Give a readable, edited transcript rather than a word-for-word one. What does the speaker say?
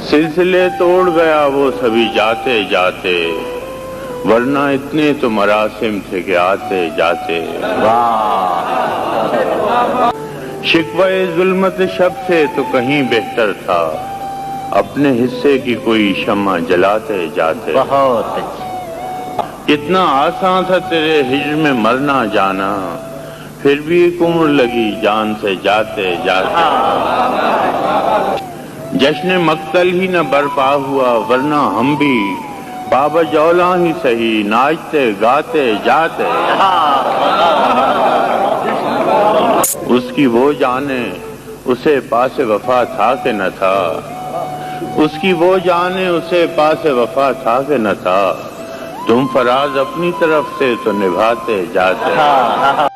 सिलसिले तोड़ गया वो सभी जाते जाते, वरना इतने तो मरासिम थे कि आते जाते। शिकवे जुल्मत शब से तो कहीं बेहतर था, अपने हिस्से की कोई शम्मा जलाते जाते। बहुत अच्छा। कितना आसान था तेरे हिज्र में मरना जाना, फिर भी एक उम्र लगी जान से जाते जाते। जश्न मक्तल ही न बरपा हुआ, वरना हम भी बाबजौला ही सही नाचते गाते जाते। उसकी वो जाने उसे पासे वफा था कि न था, उसकी वो जाने उसे पासे वफा था कि न था। तुम फराज अपनी तरफ से तो निभाते जाते।